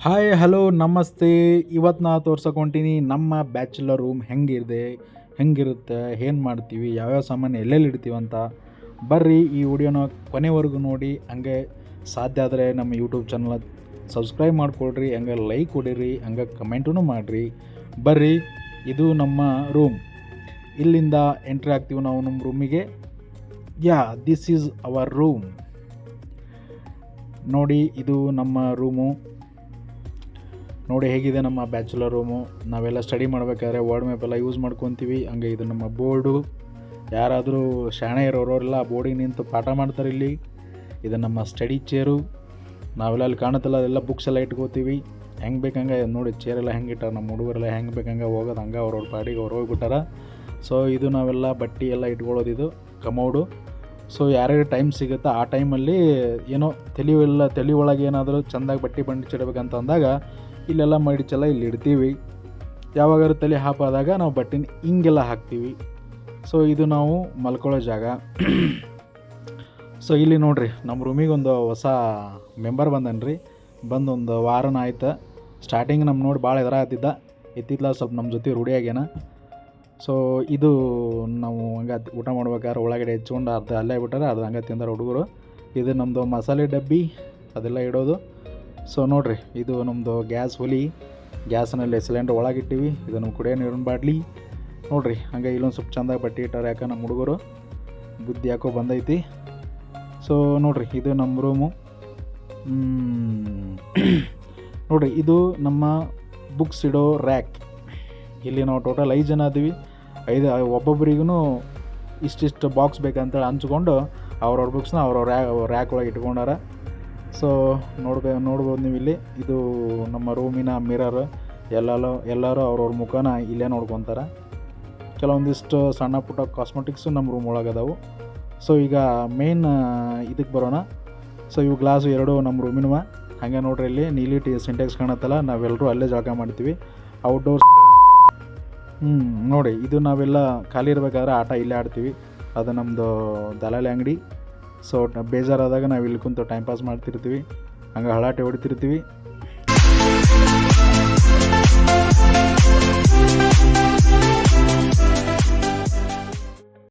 Hi hello ನಮಸ್ತೆ. ಇವತ್ತು ನಾ ತೋರ್ಸಕೊಂತೀನಿ ನಮ್ಮ ಬ್ಯಾಚುಲರ್ ರೂಮ್ ಹೆಂಗಿರುತ್ತೆ, ಏನು ಮಾಡ್ತೀವಿ, ಯಾವ್ಯಾವ ಸಾಮಾನು ಎಲ್ಲೆಲ್ಲಿ ಇಡ್ತೀವಿ ಅಂತ. ಬರ್ರಿ ಈ ವಿಡಿಯೋನ ಕೊನೆವರೆಗೂ ನೋಡಿ. ಹಂಗೆ ಸಾಧ್ಯ ಆದರೆ ನಮ್ಮ ಯೂಟ್ಯೂಬ್ ಚಾನಲ್ ಸಬ್ಸ್ಕ್ರೈಬ್ ಮಾಡ್ಕೊಳ್ರಿ, ಹಂಗೆ ಲೈಕ್ ಕೊಡಿರಿ, ಹಂಗೆ ಕಮೆಂಟೂ ಮಾಡಿರಿ. ಬರ್ರಿ, ಇದು ನಮ್ಮ ರೂಮ್. ಇಲ್ಲಿಂದ ಎಂಟ್ರಿ ಆಗ್ತೀವಿ ನಾವು ನಮ್ಮ ರೂಮಿಗೆ. This is our room. ನೋಡಿ, ಇದು ನಮ್ಮ ರೂಮು. ನೋಡಿ ಹೇಗಿದೆ ನಮ್ಮ ಬ್ಯಾಚುಲರ್ ರೂಮು. ನಾವೆಲ್ಲ ಸ್ಟಡಿ ಮಾಡಬೇಕಾದ್ರೆ ವರ್ಡ್ ಮ್ಯಾಪ್ ಎಲ್ಲ ಯೂಸ್ ಮಾಡ್ಕೊತೀವಿ. ಹಂಗೆ ಇದು ನಮ್ಮ ಬೋರ್ಡು. ಯಾರಾದರೂ ಶಾಣೆ ಇರೋರೆಲ್ಲ ಬೋರ್ಡಿಗೆ ನಿಂತು ಪಾಠ ಮಾಡ್ತಾರೆ ಇಲ್ಲಿ. ಇದು ನಮ್ಮ ಸ್ಟಡಿ ಚೇರು. ನಾವೆಲ್ಲ ಅಲ್ಲಿ ಕಾಣುತ್ತಲ್ಲ, ಅದೆಲ್ಲ ಬುಕ್ಸ್ ಎಲ್ಲ ಇಟ್ಕೋತೀವಿ. ಹೆಂಗೆ ಬೇಕಂಗೆ ನೋಡಿ, ಚೇರೆಲ್ಲ ಹೆಂಗೆ ಇಟ್ಟಾರ ನಮ್ಮ ಹುಡುಗರೆಲ್ಲ, ಹೆಂಗೆ ಬೇಕಂಗೆ ಹೋಗೋದು, ಹಂಗೆ ಅವ್ರವ್ರ ಪಾಡಿಗೆ ಅವ್ರು ಹೋಗ್ಬಿಟ್ಟಾರ. ಸೊ ಇದು ನಾವೆಲ್ಲ ಬಟ್ಟೆ ಎಲ್ಲ ಇಟ್ಕೊಳ್ಳೋದು, ಇದು ಕಮೋಡು. ಸೊ ಯಾರ್ಯಾರು ಟೈಮ್ ಸಿಗುತ್ತೋ ಆ ಟೈಮಲ್ಲಿ ಏನೋ ತಲೆ ಒಳಗೆ ಏನಾದರೂ ಚೆಂದಾಗಿ ಬಟ್ಟೆ ಬಂಡಿಸಿಡ್ಬೇಕಂತ ಅಂದಾಗ ಇಲ್ಲೆಲ್ಲ ಮಡಿಚೆಲ್ಲ ಇಲ್ಲಿ ಇಡ್ತೀವಿ. ಯಾವಾಗಾದ್ರೂ ತಲೆ ಹಾಪಾದಾಗ ನಾವು ಬಟ್ಟೆನ ಹಿಂಗೆಲ್ಲ ಹಾಕ್ತೀವಿ. ಸೊ ಇದು ನಾವು ಮಲ್ಕೊಳ್ಳೋ ಜಾಗ. ಸೊ ಇಲ್ಲಿ ನೋಡಿರಿ, ನಮ್ಮ ರೂಮಿಗೆ ಒಂದು ಹೊಸ ಮೆಂಬರ್ ಬಂದನ್ರಿ. ಬಂದು ಒಂದು ವಾರನ ಆಯ್ತು. ಸ್ಟಾರ್ಟಿಂಗ್ ನಮ್ಮ ನೋಡಿ ಭಾಳ ಎದುರಾಗ್ತಿದ್ದ, ಎತ್ತಿತ್ಲ ಸ್ವಲ್ಪ ನಮ್ಮ ಜೊತೆ ರೂಢಿಯಾಗೇನ. ಸೊ ಇದು ನಾವು ಹಂಗೆ ಊಟ ಮಾಡ್ಬೇಕಾದ್ರೆ ಒಳಗಡೆ ಹೆಚ್ಕೊಂಡು ಅರ್ಧ ಅಲ್ಲೇ ಬಿಟ್ಟಾರೆ, ಅರ್ಧ ಹಂಗೆ ತಿಂದಾರೆ ಹುಡುಗರು. ಇದು ನಮ್ಮದು ಮಸಾಲೆ ಡಬ್ಬಿ, ಅದೆಲ್ಲ ಇಡೋದು. ಸೊ ನೋಡಿರಿ, ಇದು ನಮ್ಮದು ಗ್ಯಾಸ್ ಒಲಿ. ಗ್ಯಾಸ್ನಲ್ಲಿ ಸಿಲಿಂಡರ್ ಒಳಗಿಟ್ಟಿವಿ. ಇದು ನಮ್ಮ ಕುಡಿಯೋ ನೀರಿನ ಬಾಟ್ಲಿ ನೋಡಿರಿ. ಹಂಗೆ ಇಲ್ಲೊಂದು ಸ್ವಲ್ಪ ಚೆಂದಾಗಿ ಬಟ್ಟೆ ಇಟ್ಟಾರೆ, ಯಾಕೆ ನಮ್ಮ ಹುಡುಗರು ಬುದ್ಧಿ ಯಾಕೋ ಬಂದೈತಿ. ಸೊ ನೋಡಿರಿ, ಇದು ನಮ್ಮ ರೂಮು. ನೋಡಿರಿ, ಇದು ನಮ್ಮ ಬುಕ್ಸ್ ಇಡೋ ರ್ಯಾಕ್. ಇಲ್ಲಿ ನಾವು ಟೋಟಲ್ 5 ಜನ ಅದೀವಿ. ಒಬ್ಬೊಬ್ಬರಿಗೂ ಇಷ್ಟಿಷ್ಟು ಬಾಕ್ಸ್ ಬೇಕಂತೇಳಿ ಹಂಚ್ಕೊಂಡು ಅವ್ರವ್ರ ಬುಕ್ಸ್ನ ಅವ್ರವ್ರ ರ್ಯಾಕ್ ಒಳಗೆ ಇಟ್ಕೊಂಡಾರ. ಸೊ ನೋಡ್ಬೋದು ನೀವು ಇಲ್ಲಿ. ಇದು ನಮ್ಮ ರೂಮಿನ ಮಿರರ್. ಎಲ್ಲರೂ ಅವ್ರವ್ರ ಮುಖನ ಇಲ್ಲೇ ನೋಡ್ಕೊತಾರೆ. ಕೆಲವೊಂದಿಷ್ಟು ಸಣ್ಣ ಪುಟ್ಟ ಕಾಸ್ಮೆಟಿಕ್ಸು ನಮ್ಮ ರೂಮ್ ಒಳಗೆ ಅದಾವು. ಸೊ ಈಗ ಮೇನ್ ಇದಕ್ಕೆ ಬರೋಣ. ಸೊ ಇವು ಗ್ಲಾಸು 2 ನಮ್ಮ ರೂಮಿನವ. ಹಾಗೆ ನೋಡ್ರಿ, ಇಲ್ಲಿ ನೀಲಿ ಸಿಂಟೆಕ್ಸ್ ಕಾಣತ್ತಲ್ಲ, ನಾವೆಲ್ಲರೂ ಅಲ್ಲೇ ಜಳಕ ಮಾಡ್ತೀವಿ. ಔಟ್ಡೋರ್ ನೋಡಿ, ಇದು ನಾವೆಲ್ಲ ಖಾಲಿ ಇರಬೇಕಾದ್ರೆ ಆಟ ಇಲ್ಲೇ ಆಡ್ತೀವಿ. ಅದು ನಮ್ಮದು ದಲಾಲಿ ಅಂಗಡಿ. ಸೊ ಬೇಜಾರಾದಾಗ ನಾವು ಇಲ್ಲಿ ಕುಂತು ಟೈಮ್ ಪಾಸ್ ಮಾಡ್ತಿರ್ತೀವಿ, ಹಂಗೆ ಹಳಾಟೆ ಹೊಡಿತಿರ್ತೀವಿ.